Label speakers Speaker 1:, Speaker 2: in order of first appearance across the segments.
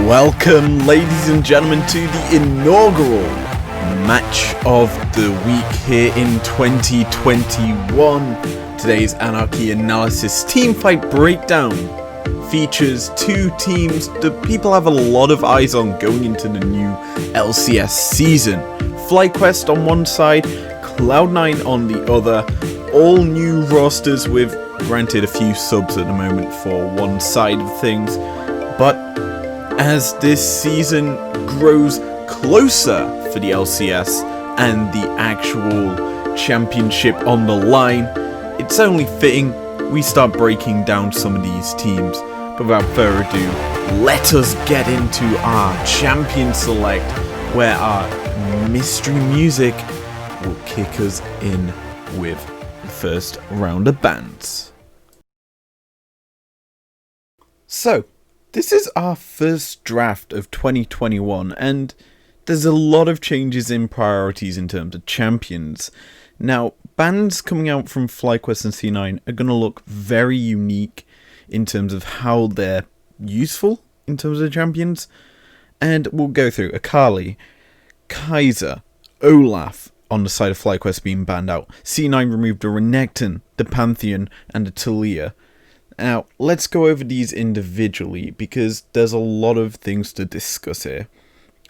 Speaker 1: Welcome, ladies and gentlemen, to the inaugural match of the week here in 2021. Today's Anarchy Analysis Teamfight Breakdown features two teams that people have a lot of eyes on going into the new LCS season. Flyquest on one side, Cloud9 on the other. All new rosters with, granted, a few subs at the moment for one side of things, but as this season grows closer for the LCS and the actual championship on the line, it's only fitting we start breaking down some of these teams. But without further ado, let us get into our champion select, where our mystery music will kick us in with the first round of bands. So, this is our first draft of 2021, and there's a lot of changes in priorities in terms of champions. Now, bans coming out from Flyquest and C9 are going to look very unique in terms of how they're useful in terms of champions, and we'll go through Akali, Kaiser, Olaf on the side of Flyquest being banned out. C9 removed a Renekton, the Pantheon, and a Taliyah. Now, let's go over these individually, because there's a lot of things to discuss here.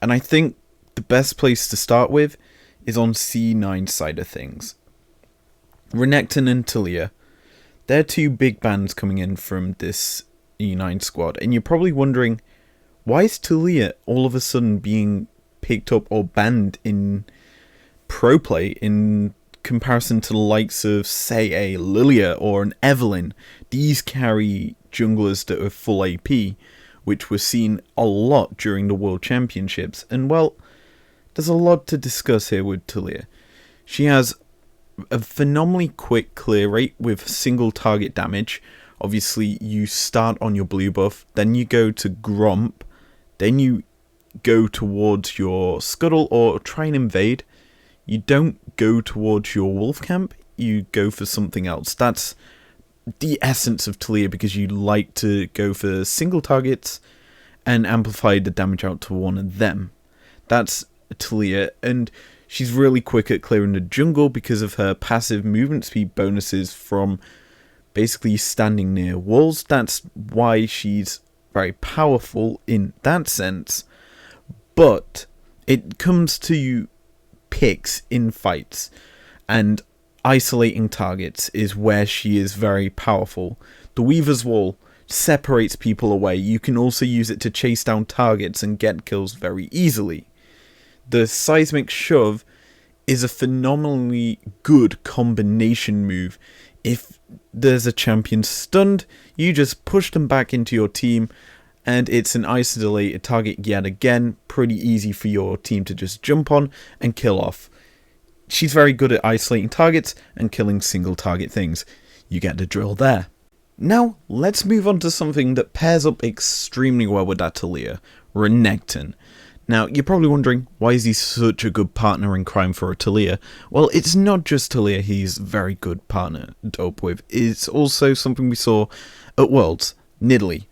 Speaker 1: And I think the best place to start with is on C9's side of things. Renekton and Taliyah, they're two big bans coming in from this E9 squad. And you're probably wondering, why is Taliyah all of a sudden being picked up or banned in pro play in comparison to the likes of, say, a Lilia or an Evelynn? These carry junglers that are full AP, which were seen a lot during the World Championships. And well, there's a lot to discuss here with Taliyah. She has a phenomenally quick clear rate with single target damage. Obviously, you start on your blue buff, then you go to Gromp, then you go towards your Scuttle or try and invade. You don't go towards your wolf camp, you go for something else. That's the essence of Taliyah, because you like to go for single targets and amplify the damage out to one of them. That's Taliyah, and she's really quick at clearing the jungle because of her passive movement speed bonuses from basically standing near walls. That's why she's very powerful in that sense. But it comes to picks in fights, and isolating targets is where she is very powerful. The Weaver's Wall separates people away. You can also use it to chase down targets and get kills very easily. The Seismic Shove is a phenomenally good combination move. If there's a champion stunned, you just push them back into your team, and it's an isolated target yet again, pretty easy for your team to just jump on and kill off. She's very good at isolating targets and killing single target things. You get the drill there. Now, let's move on to something that pairs up extremely well with that Taliyah, Renekton. Now, you're probably wondering, why is he such a good partner in crime for a Taliyah? Well, it's not just Taliyah he's a very good partner dope with. It's also something we saw at Worlds, Nidalee.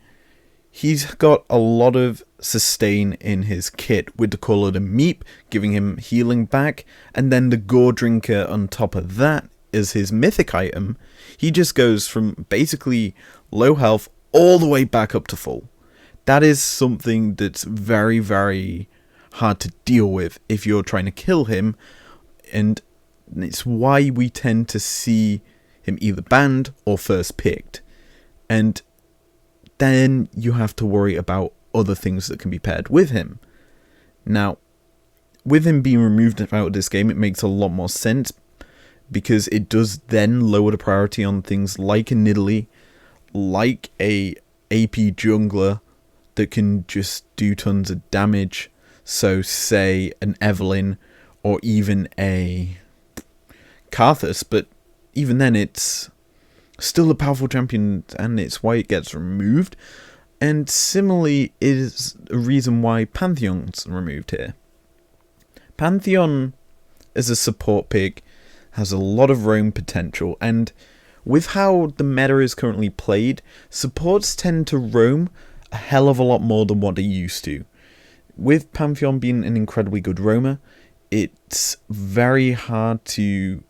Speaker 1: He's got a lot of sustain in his kit with the Call of the Meep, giving him healing back, and then the Gore Drinker on top of that is his mythic item. He just goes from basically low health all the way back up to full. That is something that's very, very hard to deal with if you're trying to kill him, and it's why we tend to see him either banned or first picked. And then you have to worry about other things that can be paired with him. Now, with him being removed out of this game, it makes a lot more sense, because it does then lower the priority on things like a Nidalee, like a AP jungler that can just do tons of damage. So say an Evelynn or even a Karthus, but even then it's still a powerful champion, and it's why it gets removed. And similarly is a reason why Pantheon's removed here. Pantheon as a support pick, has a lot of roam potential, and with how the meta is currently played, supports tend to roam a hell of a lot more than what they used to. With Pantheon being an incredibly good roamer, it's very hard to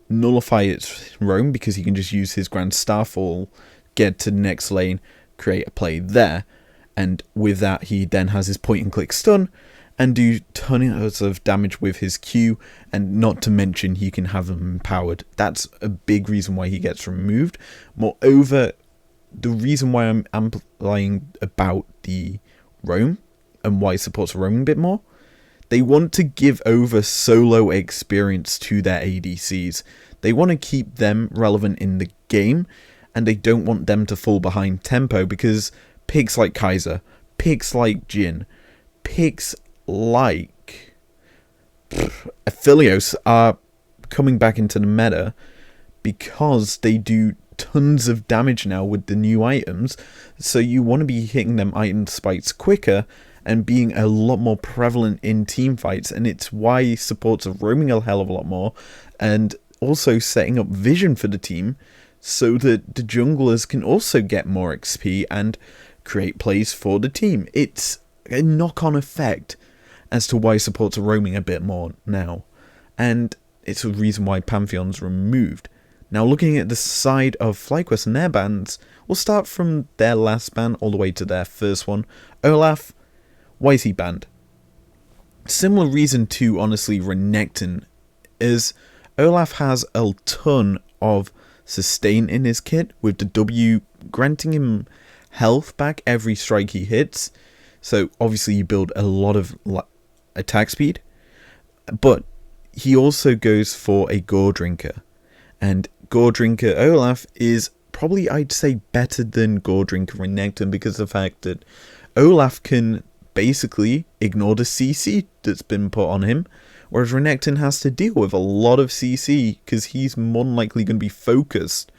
Speaker 1: nullify its roam because he can just use his Grand Starfall, get to the next lane, create a play there, and with that he then has his point and click stun and do tons of damage with his Q, and not to mention he can have them empowered. That's a big reason why he gets removed. Moreover, the reason why I'm amplifying about the roam and why supports roaming a bit more, they want to give over solo experience to their ADCs. They want to keep them relevant in the game, and they don't want them to fall behind tempo, because picks like Kaiser, picks like Jhin, picks like Aphelios are coming back into the meta because they do tons of damage now with the new items. So you want to be hitting them item spikes quicker and being a lot more prevalent in team fights, and it's why supports are roaming a hell of a lot more, and also setting up vision for the team so that the junglers can also get more XP and create plays for the team. It's a knock-on effect as to why supports are roaming a bit more now, and it's a reason why Pantheon's removed. Now, looking at the side of Flyquest and their bans, we'll start from their last ban all the way to their first one. Olaf, why is he banned? Similar reason to, honestly, Renekton, is Olaf has a ton of sustain in his kit, with the W granting him health back every strike he hits. So obviously you build a lot of attack speed, but he also goes for a Gore Drinker, and Gore Drinker Olaf is probably, I'd say, better than Gore Drinker Renekton, because of the fact that Olaf can basically ignore the CC that's been put on him, whereas Renekton has to deal with a lot of CC because he's more than likely going to be focused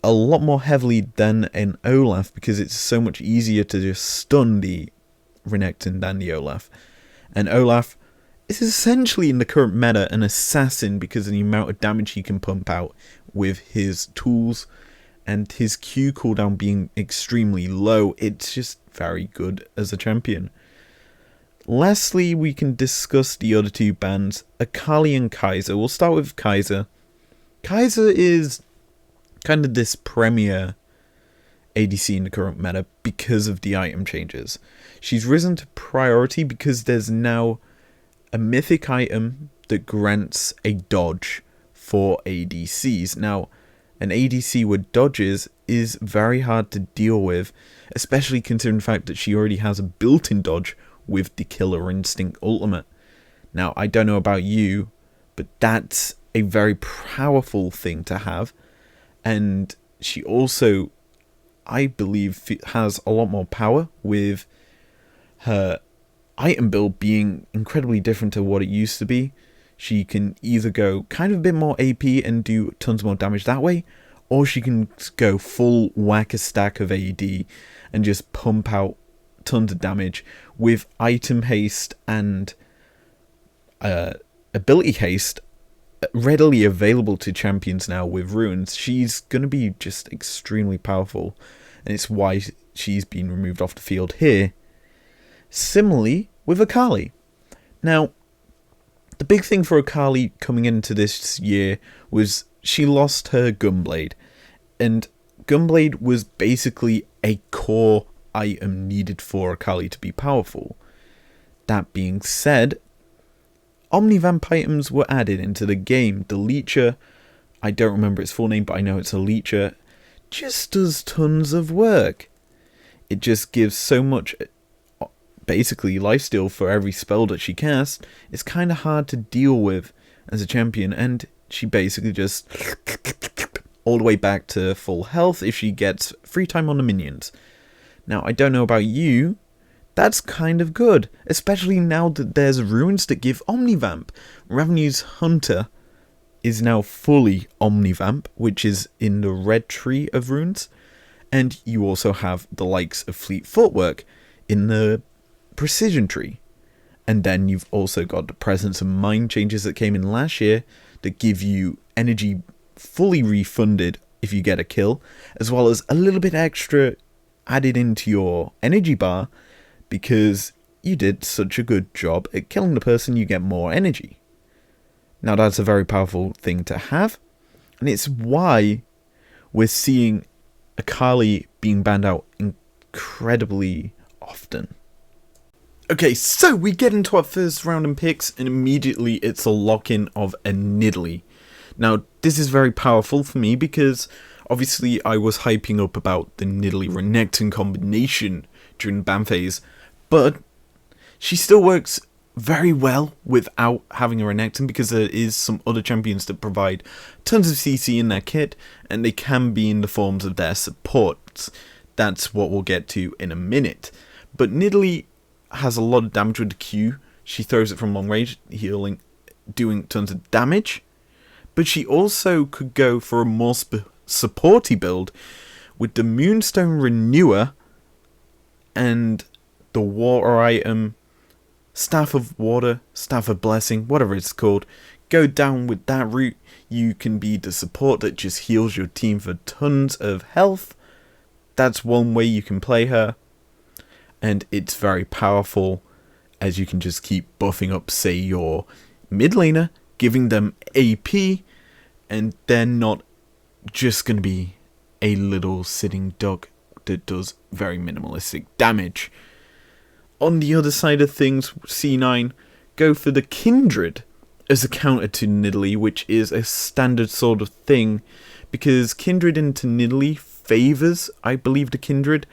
Speaker 1: a lot more heavily than an Olaf, because it's so much easier to just stun the Renekton than the Olaf. And Olaf is essentially, in the current meta, an assassin because of the amount of damage he can pump out with his tools, and his Q cooldown being extremely low. It's just very good as a champion. Lastly, we can discuss the other two bans, Akali and Kaiser. We'll start with Kaiser. Kaiser is kind of this premier ADC in the current meta because of the item changes. She's risen to priority because there's now a mythic item that grants a dodge for ADCs. Now, an ADC with dodges is very hard to deal with, especially considering the fact that she already has a built-in dodge with the Killer Instinct ultimate. Now, I don't know about you, but that's a very powerful thing to have, and she also, I believe, has a lot more power with her item build being incredibly different to what it used to be. She can either go kind of a bit more AP and do tons more damage that way, or she can go full whack-a-stack of AD and just pump out tons of damage with item haste and ability haste readily available to champions now with runes. She's going to be just extremely powerful, and it's why she's been removed off the field here. Similarly with Akali. Now, the big thing for Akali coming into this year was she lost her Gunblade, and Gunblade was basically a core item needed for Akali to be powerful. That being said, Omnivamp items were added into the game. The Leecher, I don't remember its full name, but I know it's a Leecher, just does tons of work. It just gives so much, basically, lifesteal for every spell that she casts. It's kind of hard to deal with as a champion, and she basically just all the way back to full health if she gets free time on the minions. Now, I don't know about you, that's kind of good, especially now that there's runes that give Omnivamp. Revenue's Hunter is now fully Omnivamp, which is in the red tree of runes, and you also have the likes of Fleet Footwork in the Precision tree. And then you've also got the presence of mind changes that came in last year that give you energy fully refunded if you get a kill, as well as a little bit extra added into your energy bar because you did such a good job at killing the person. You get more energy. Now that's a very powerful thing to have, and it's why we're seeing Akali being banned out incredibly often. Okay, so we get into our first round in picks, and immediately it's a lock-in of a Nidalee. Now, this is very powerful for me because obviously I was hyping up about the Nidalee Renekton combination during the ban phase, but she still works very well without having a Renekton because there is some other champions that provide tons of CC in their kit, and they can be in the forms of their supports. That's what we'll get to in a minute. But Nidalee has a lot of damage with the Q. She throws it from long range, healing, doing tons of damage. But she also could go for a more supporty build with the Moonstone Renewer and the water item, Staff of Water, Staff of Blessing, whatever it's called. Go down with that route. You can be the support that just heals your team for tons of health. That's one way you can play her. And it's very powerful as you can just keep buffing up, say, your mid laner, giving them AP, and they're not just going to be a little sitting duck that does very minimalistic damage. On the other side of things, C9 go for the Kindred as a counter to Nidalee, which is a standard sort of thing, because Kindred into Nidalee favors, I believe, the Kindred,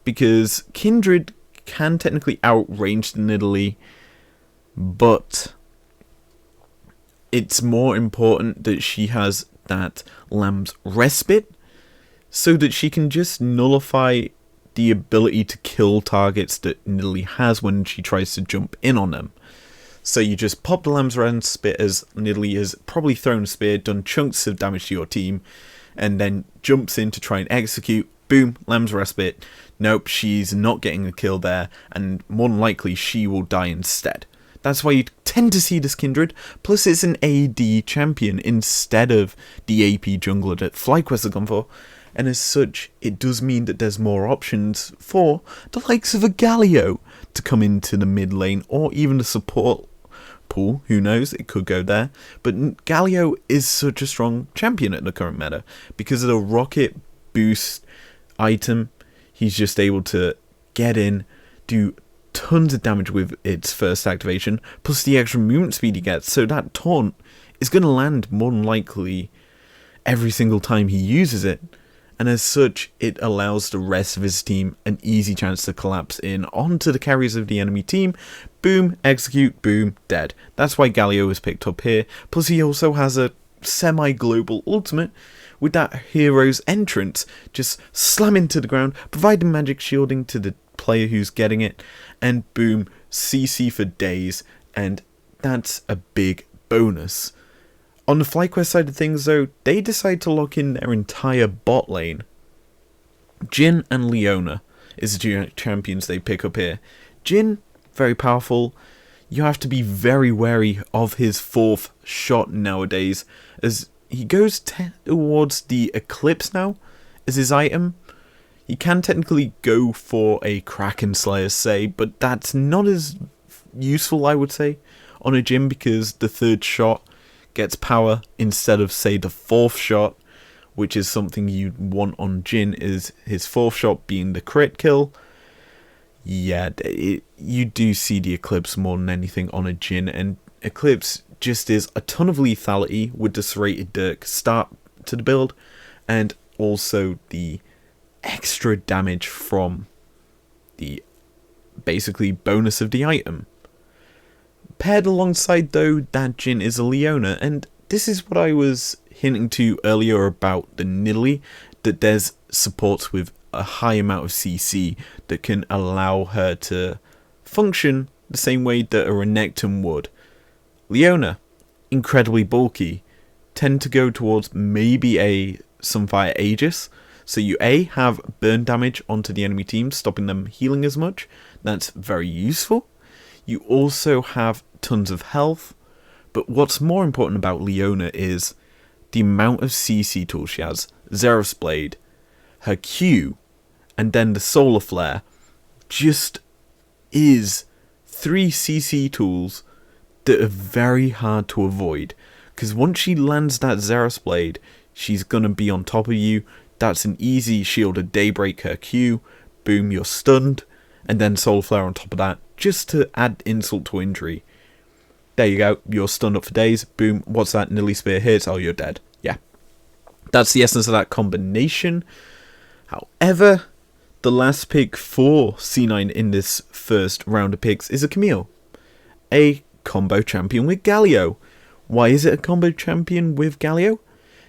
Speaker 1: because Kindred can technically outrange the Nidalee, but it's more important that she has that Lamb's Respite so that she can just nullify the ability to kill targets that Nidalee has when she tries to jump in on them. So you just pop the Lamb's Respite as Nidalee has probably thrown a spear, done chunks of damage to your team, and then jumps in to try and execute. Boom, Lamb's Respite. Nope, she's not getting a kill there, and more than likely she will die instead. That's why you tend to see this Kindred, plus it's an AD champion instead of the AP jungler that Flyquest has gone for, and as such, it does mean that there's more options for the likes of a Galio to come into the mid lane, or even the support pool, who knows, it could go there. But Galio is such a strong champion at the current meta, because of the rocket boost item. He's just able to get in, do tons of damage with its first activation, plus the extra movement speed he gets, so that taunt is going to land more than likely every single time he uses it, and as such it allows the rest of his team an easy chance to collapse in onto the carriers of the enemy team. Boom, execute, boom, dead. That's why Galio is picked up here, plus he also has a semi-global ultimate with that hero's entrance, just slam into the ground, providing magic shielding to the player who's getting it, and boom, CC for days, and that's a big bonus. On the Flyquest side of things though, they decide to lock in their entire bot lane. Jhin and Leona is the two champions they pick up here. Jhin, very powerful. You have to be very wary of his fourth shot nowadays, as he goes towards the Eclipse now as his item. He can technically go for a Kraken Slayer, say, but that's not as useful, I would say, on a Jhin, because the third shot gets power instead of, say, the fourth shot, which is something you want on Jhin, is his fourth shot being the crit kill. Yeah, you do see the Eclipse more than anything on a Jhin, and Eclipse just is a ton of lethality with the serrated dirk start to the build, and also the extra damage from the basically bonus of the item. Paired alongside though that Jhin is a Leona, and this is what I was hinting to earlier about the Nidalee, that there's supports with a high amount of CC that can allow her to function the same way that a Renekton would. Leona, incredibly bulky, tend to go towards maybe a Sunfire Aegis, so you A, have burn damage onto the enemy team, stopping them healing as much. That's very useful. You also have tons of health, but what's more important about Leona is the amount of CC tools she has. Xerath's Blade, her Q, and then the Solar Flare just is 3 CC tools that are very hard to avoid. Because once she lands that Xerath's Blade, she's going to be on top of you. That's an easy shield of Daybreak, her Q. Boom, you're stunned. And then Solar Flare on top of that, just to add insult to injury. There you go, you're stunned up for days. Boom, what's that? Nilly Spear hits, oh, you're dead. Yeah. That's the essence of that combination. However, the last pick for C9 in this first round of picks is a Camille. A combo champion with Galio. Why is it a combo champion with Galio?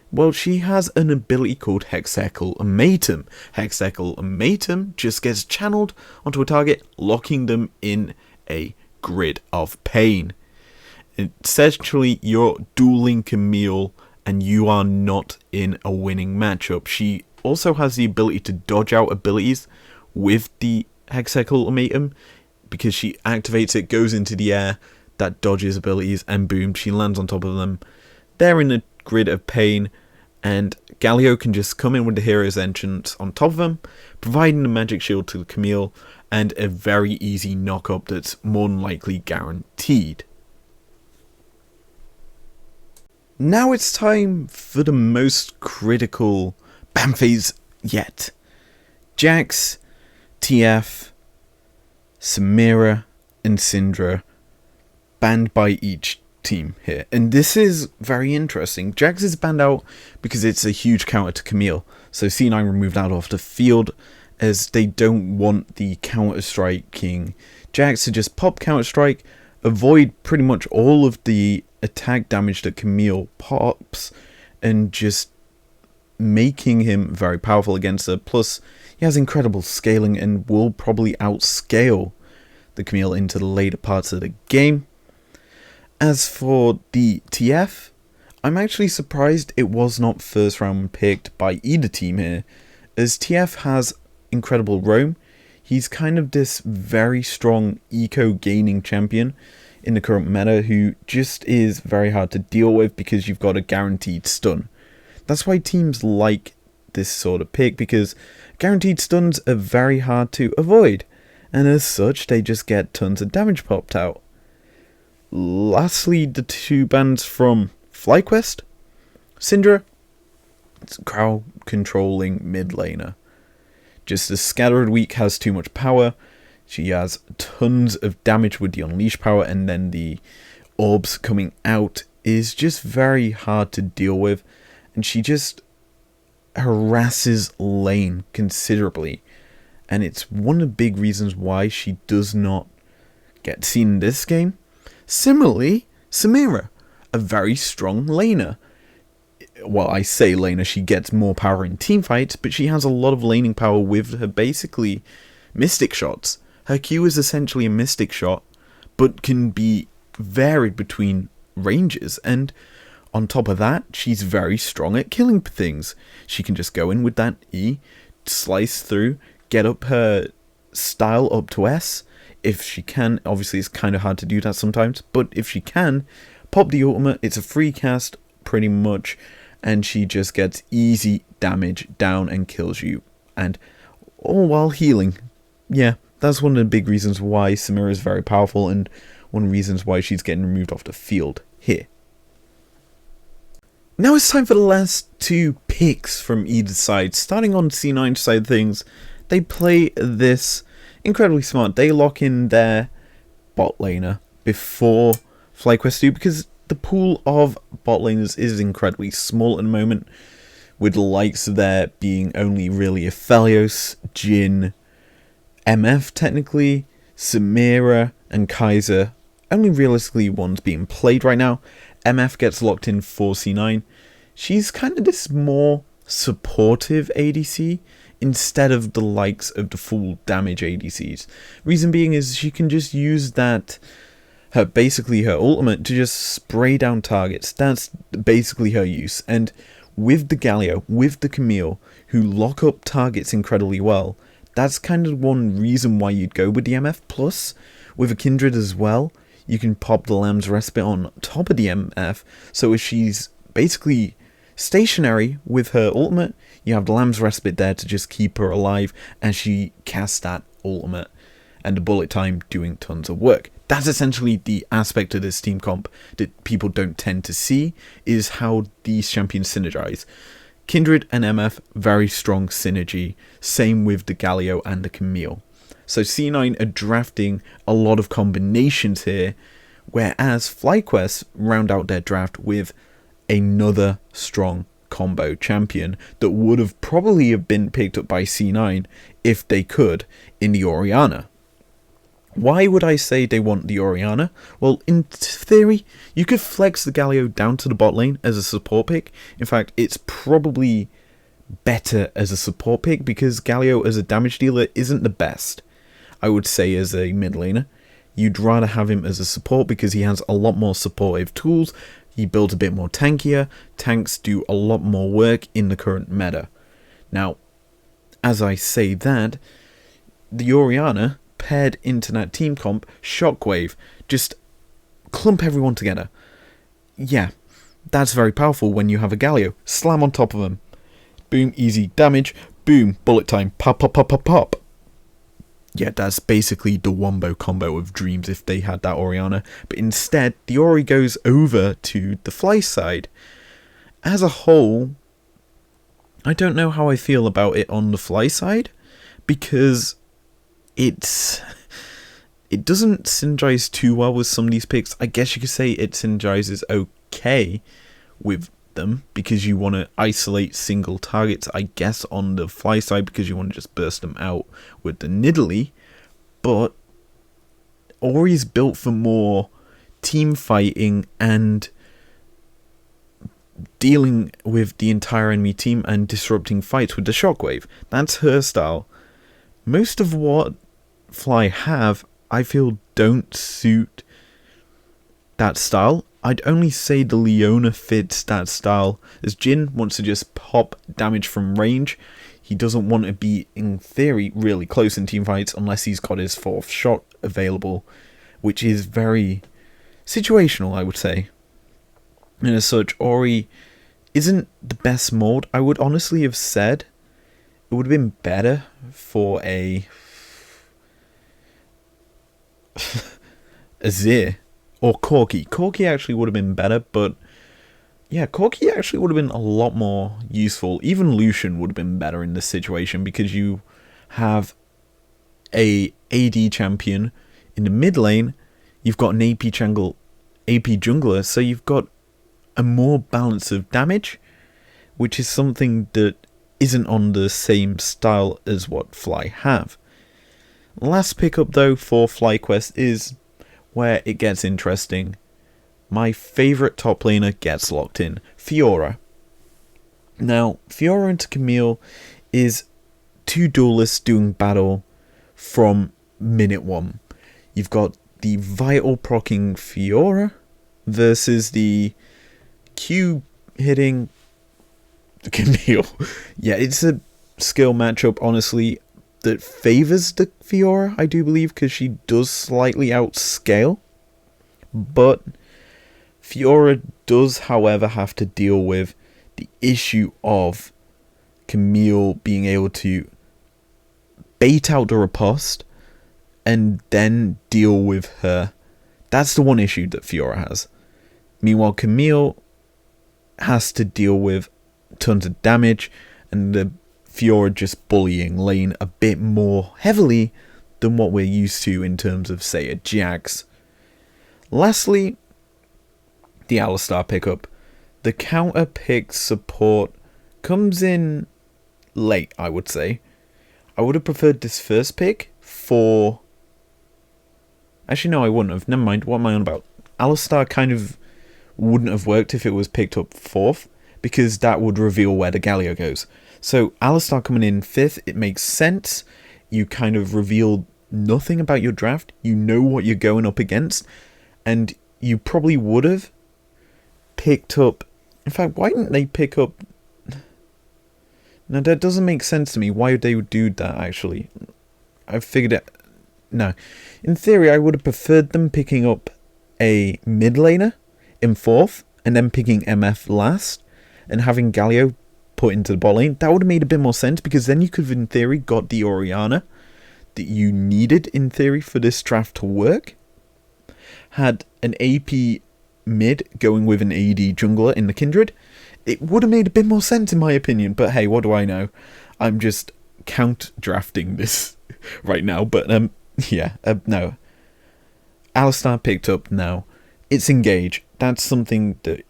Speaker 1: Well, she has an ability called Hexaculmatum. Hexaculmatum just gets channeled onto a target, locking them in a grid of pain. Essentially, you're dueling Camille and you are not in a winning matchup. She also has the ability to dodge out abilities with the Hexaculmatum because she activates it, goes into the air, that dodges abilities, and boom, she lands on top of them. They're in a grid of pain, and Galio can just come in with the hero's entrance on top of them, providing a magic shield to Camille, and a very easy knock-up that's more than likely guaranteed. Now it's time for the most critical ban phase yet. Jax, TF, Samira, and Syndra banned by each team here. And this is very interesting. Jax is banned out because it's a huge counter to Camille. So C9 removed out of the field as they don't want the counter-striking Jax to just pop counter-strike, avoid pretty much all of the attack damage that Camille pops, and just making him very powerful against her. Plus, he has incredible scaling and will probably outscale the Camille into the later parts of the game. As for the TF, I'm actually surprised it was not first round picked by either team here, as TF has incredible roam. He's kind of this very strong eco gaining champion in the current meta who just is very hard to deal with because you've got a guaranteed stun. That's why teams like this sort of pick, because guaranteed stuns are very hard to avoid, and as such they just get tons of damage popped out. Lastly, the 2 bans from Flyquest. Syndra, it's a crowd controlling mid laner. Just as Scattered Weak has too much power, she has tons of damage with the Unleash power, and then the orbs coming out is just very hard to deal with, and she just harasses lane considerably, and it's one of the big reasons why she does not get seen in this game. Similarly, Samira, a very strong laner. Well, I say laner, she gets more power in teamfights, but she has a lot of laning power with her basically mystic shots. Her Q is essentially a mystic shot, but can be varied between ranges, and on top of that, she's very strong at killing things. She can just go in with that E, slice through, get up her style up to S, if she can. Obviously it's kind of hard to do that sometimes, but if she can, pop the ultimate, it's a free cast pretty much, and she just gets easy damage down and kills you, and all while healing. Yeah, that's one of the big reasons why Samira is very powerful, and one of the reasons why she's getting removed off the field here. Now it's time for the last 2 picks from either side. Starting on C9's side of things, they play this incredibly smart. They lock in their bot laner before Flyquest do, because the pool of bot laners is incredibly small at the moment, with the likes of there being only really Aphelios, Jhin, MF technically, Samira, and Kaiser, only realistically ones being played right now. MF gets locked in for C9. She's kind of this more supportive ADC instead of the likes of the full damage ADCs. Reason being is she can just use that, basically her ultimate, to just spray down targets. That's basically her use. And with the Galio, with the Camille, who lock up targets incredibly well, that's kind of one reason why you'd go with the MF. Plus, With a Kindred as well, you can pop the Lamb's Respite on top of the MF, so if she's basically stationary with her ultimate, you have the Lamb's Respite there to just keep her alive, and she casts that ultimate, and the bullet time doing tons of work. That's essentially the aspect of this team comp that people don't tend to see, is how these champions synergize. Kindred and MF, very strong synergy. Same with the Galio and the Camille. So C9 are drafting a lot of combinations here, whereas Flyquest round out their draft with another strong combo champion that would have probably have been picked up by C9 if they could in the Orianna. Why would I say they want the Orianna? Well, in theory, you could flex the Galio down to the bot lane as a support pick. In fact, it's probably better as a support pick because Galio as a damage dealer isn't the best, I would say, as a mid laner. You'd rather have him as a support because he has a lot more supportive tools. He builds a bit more tankier. Tanks do a lot more work in the current meta. Now, as I say that, the Orianna paired into that team comp, Shockwave, just clump everyone together. Yeah, that's very powerful when you have a Galio. Slam on top of them. Boom, easy damage. Boom, bullet time. Pop, pop, pop, pop, pop. Yeah, that's basically the wombo combo of dreams if they had that Orianna. But instead, the Ori goes over to the Fly side. As a whole, I don't know how I feel about it on the Fly side, because it doesn't synergize too well with some of these picks. I guess you could say it synergizes okay with them because you want to isolate single targets, I guess, on the Fly side because you want to just burst them out with the Nidalee. But Ori's built for more team fighting and dealing with the entire enemy team and disrupting fights with the Shockwave. That's her style. Most of what Fly have, I feel, don't suit that style. I'd only say the Leona fits that style, as Jhin wants to just pop damage from range. He doesn't want to be, in theory, really close in teamfights unless he's got his 4th shot available, which is very situational, I would say. And as such, Ori isn't the best mold. I would honestly have said it would have been better for a Azir or Corki. Corki actually would have been better, but yeah, Corki actually would have been a lot more useful. Even Lucian would have been better in this situation because you have a AD champion in the mid lane. You've got an AP jungler, so you've got a more balance of damage, which is something that isn't on the same style as what Fly have. Last pickup though for Flyquest is where it gets interesting. My favourite top laner gets locked in, Fiora. Now, Fiora into Camille is two duelists doing battle from minute 1. You've got the vital proccing Fiora versus the Q hitting Camille. Yeah, it's a skill matchup, honestly, that favours the Fiora, I do believe, because she does slightly outscale. But Fiora does, however, have to deal with the issue of Camille being able to bait out the riposte and then deal with her. That's the one issue that Fiora has. Meanwhile, Camille has to deal with tons of damage, and the Fiora just bullying lane a bit more heavily than what we're used to in terms of, say, a Jax. Lastly, the Alistar pickup. The counter pick support comes in late, I would say. I would have preferred this first pick for... Actually, no, I wouldn't have. Never mind, what am I on about? Alistar kind of wouldn't have worked if it was picked up 4th, because that would reveal where the Galio goes. So Alistar coming in 5th, it makes sense. You kind of reveal nothing about your draft. You know what you're going up against. And you probably would have picked up... In fact, why didn't they pick up... No, that doesn't make sense to me. Why would they do that, actually? I figured it... no. In theory, I would have preferred them picking up a mid laner in 4th, and then picking MF last, and having Galio put into the bot lane. That would have made a bit more sense, because then you could have, in theory, got the Orianna that you needed, in theory, for this draft to work. Had an AP mid going with an AD jungler in the Kindred. It would have made a bit more sense, in my opinion, but hey, what do I know? I'm just count drafting this right now, but no. Alistar picked up now. It's Engage. That's something that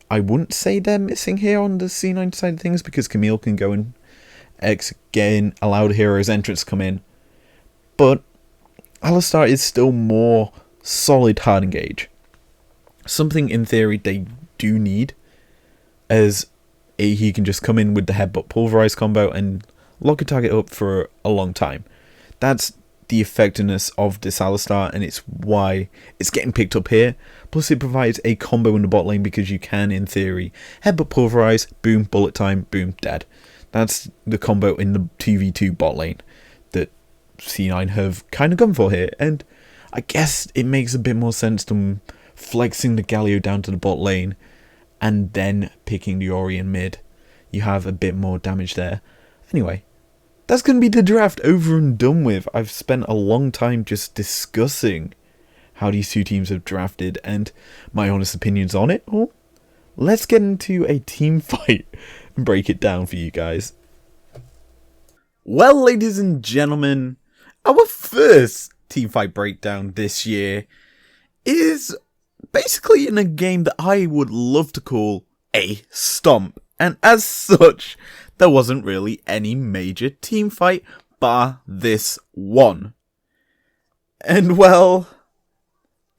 Speaker 1: I wouldn't say they're missing here on the C9 side of things, because Camille can go and again allow the hero's entrance to come in. But Alistar is still more solid hard engage. Something in theory they do need, as he can just come in with the headbutt pulverize combo and lock a target up for a long time. That's the effectiveness of this Alistar, and it's why it's getting picked up here. Plus it provides a combo in the bot lane, because you can, in theory, headbutt pulverize, boom, bullet time, boom, dead. That's the combo in the 2v2 bot lane that C9 have kind of gone for here, and I guess it makes a bit more sense than flexing the Galio down to the bot lane and then picking the Ori in mid. You have a bit more damage there. Anyway, that's going to be the draft over and done with. I've spent a long time just discussing how these two teams have drafted and my honest opinions on it. Well, let's get into a team fight and break it down for you guys. Well, ladies and gentlemen, our first team fight breakdown this year is basically in a game that I would love to call a stomp. And as such, there wasn't really any major team fight bar this one. And well,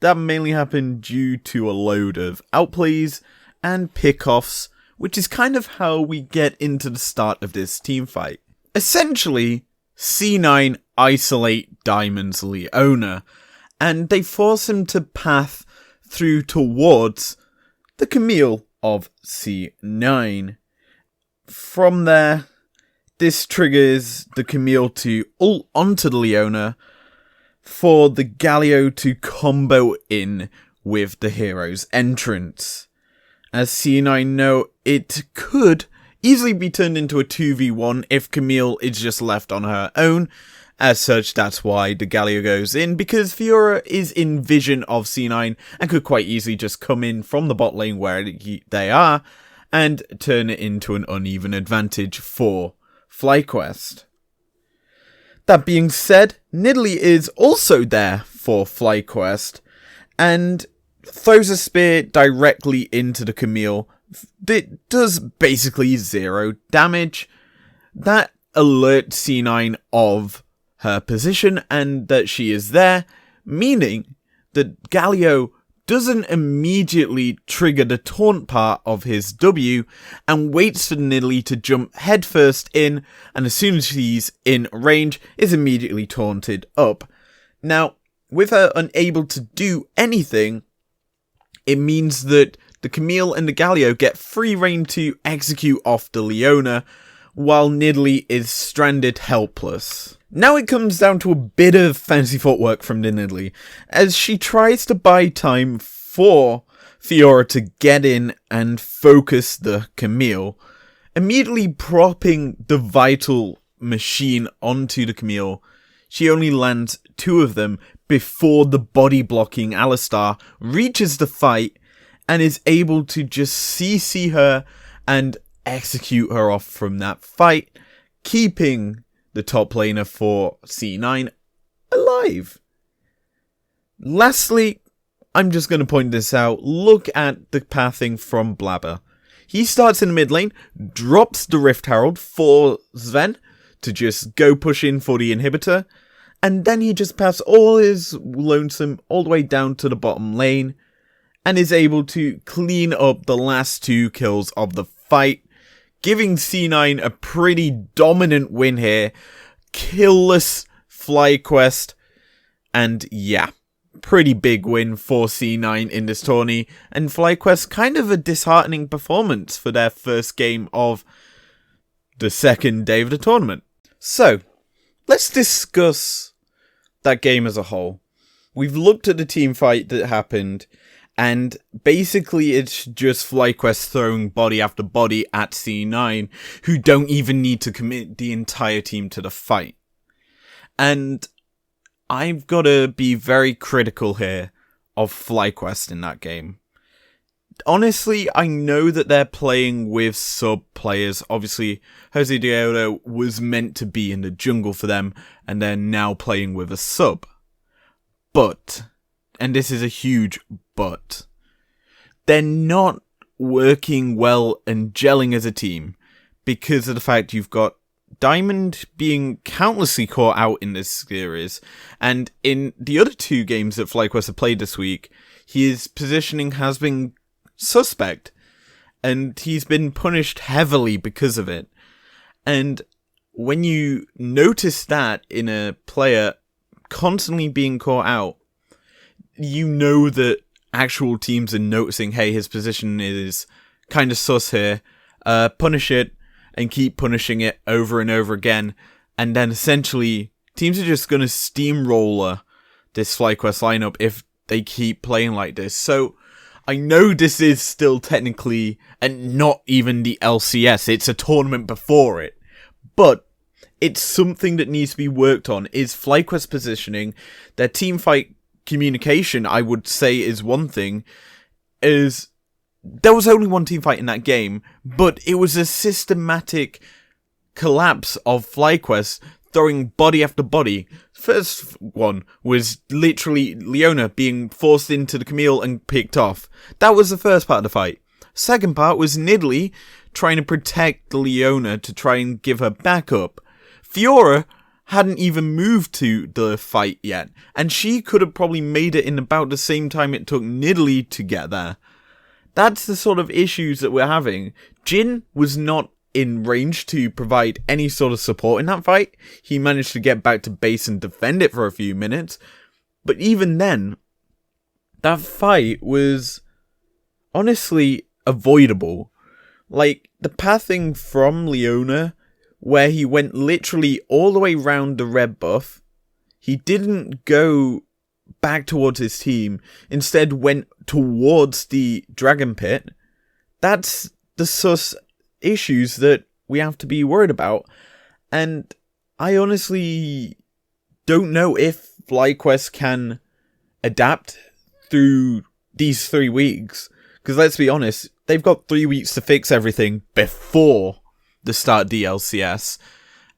Speaker 1: that mainly happened due to a load of outplays and pickoffs, which is kind of how we get into the start of this team fight. Essentially, C9 isolate Diamond's Leona, and they force him to path through towards the Camille of C9. From there, this triggers the Camille to ult onto the Leona for the Galio to combo in with the hero's entrance. As C9 know, it could easily be turned into a 2v1 if Camille is just left on her own. As such, that's why the Galio goes in, because Fiora is in vision of C9 and could quite easily just come in from the bot lane where they are and turn it into an uneven advantage for Flyquest. That being said, Nidalee is also there for Flyquest and throws a spear directly into the Camille. It does basically 0 damage. That alerts C9 of her position and that she is there, meaning that Galio doesn't immediately trigger the taunt part of his W and waits for Nidalee to jump headfirst in, and as soon as she's in range is immediately taunted up. Now, with her unable to do anything, it means that the Camille and the Galio get free reign to execute off the Leona, while Nidalee is stranded helpless. Now it comes down to a bit of fancy footwork from the Nidalee, as she tries to buy time for Fiora to get in and focus the Camille, immediately propping the vital machine onto the Camille. She only lands 2 of them before the body blocking Alistar reaches the fight and is able to just CC her and execute her off from that fight, keeping the top laner for C9 alive. Lastly, I'm just going to point this out. Look at the pathing from Blabber. He starts in the mid lane, drops the Rift Herald for Sven to just go push in for the inhibitor, and then he just paths all his lonesome all the way down to the bottom lane and is able to clean up the last 2 kills of the fight, giving C9 a pretty dominant win here. Killless Flyquest, and yeah, pretty big win for C9 in this tourney, and Flyquest kind of a disheartening performance for their first game of the second day of the tournament. So, let's discuss that game as a whole. We've looked at the team fight that happened, and basically it's just Flyquest throwing body after body at C9, who don't even need to commit the entire team to the fight. And I've got to be very critical here of Flyquest in that game. Honestly, I know that they're playing with sub-players. Obviously, Jose Deodo was meant to be in the jungle for them, and they're now playing with a sub. But, and this is a huge but, they're not working well and gelling as a team because of the fact you've got Diamond being countlessly caught out in this series, and in the other 2 games that Flyquest have played this week, his positioning has been suspect, and he's been punished heavily because of it. And when you notice that in a player constantly being caught out, you know that actual teams are noticing, hey, his position is kind of sus here, punish it, and keep punishing it over and over again, and then essentially teams are just going to steamroller this Flyquest lineup if they keep playing like this. So I know this is still technically, and not even the LCS, it's a tournament before it, but it's something that needs to be worked on, is Flyquest positioning. Their team fight communication, I would say, is one thing, is there was only one team fight in that game, but it was a systematic collapse of Flyquest throwing body after body. First one was literally Leona being forced into the Camille and picked off. That was the first part of the fight. Second part was Nidalee trying to protect Leona to try and give her backup. Fiora hadn't even moved to the fight yet, and she could have probably made it in about the same time it took Nidalee to get there. That's the sort of issues that we're having. Jhin was not in range to provide any sort of support in that fight. He managed to get back to base and defend it for a few minutes, but even then, that fight was honestly avoidable. Like, the pathing from Leona, where he went literally all the way round the red buff, he didn't go back towards his team, instead went towards the Dragon Pit. That's the sus issues that we have to be worried about, and I honestly don't know if Flyquest can adapt through these 3 weeks, because let's be honest, they've got 3 weeks to fix everything before the start of the LCS,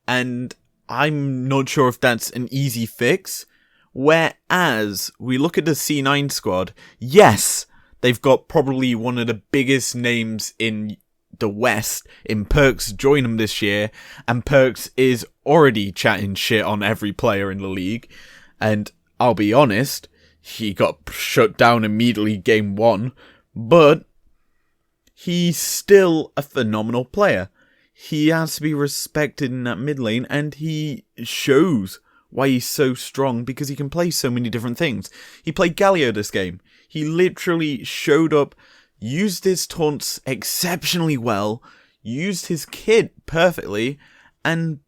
Speaker 1: and I'm not sure if that's an easy fix. Whereas we look at the C9 squad, yes, they've got probably one of the biggest names in the West in Perks join them this year, and Perks is already chatting shit on every player in the league, and I'll be honest, he got shut down immediately game 1, but he's still a phenomenal player. He has to be respected in that mid lane, and he shows why he's so strong, because he can play so many different things. He played Galio this game. He literally showed up, used his taunts exceptionally well, used his kit perfectly, and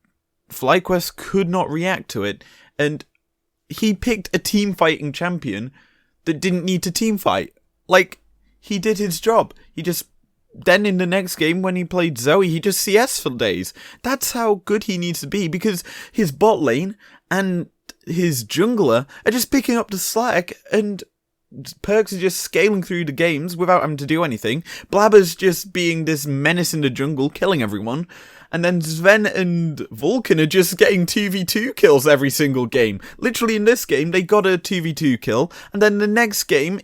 Speaker 1: Flyquest could not react to it. And he picked a team fighting champion that didn't need to team fight. Like, he did his job. Then in the next game when he played Zoe, he just CS for days. That's how good he needs to be, because his bot lane and his jungler are just picking up the slack, and Perks are just scaling through the games without having to do anything. Blabber's just being this menace in the jungle, killing everyone. And then Sven and Vulcan are just getting 2v2 kills every single game. Literally in this game, they got a 2v2 kill, and then the next game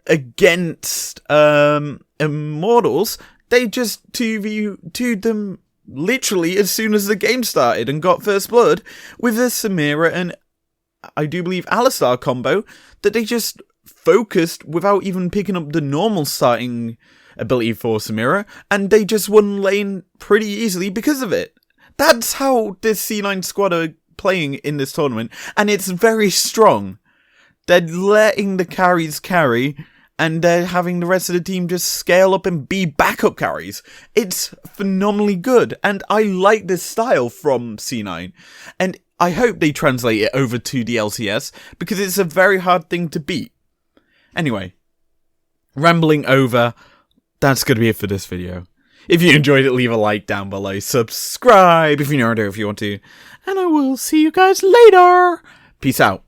Speaker 1: against Immortals, they just 2v2'd them literally as soon as the game started and got first blood with a Samira and I do believe Alistar combo that they just focused without even picking up the normal starting ability for Samira, and they just won lane pretty easily because of it. That's how this C9 squad are playing in this tournament, and it's very strong. They're letting the carries carry, and having the rest of the team just scale up and be backup carries. It's phenomenally good, and I like this style from C9, and I hope they translate it over to the LCS, because it's a very hard thing to beat. Anyway, rambling over, that's going to be it for this video. If you enjoyed it, leave a like down below, subscribe if you're new if you want to, and I will see you guys later. Peace out.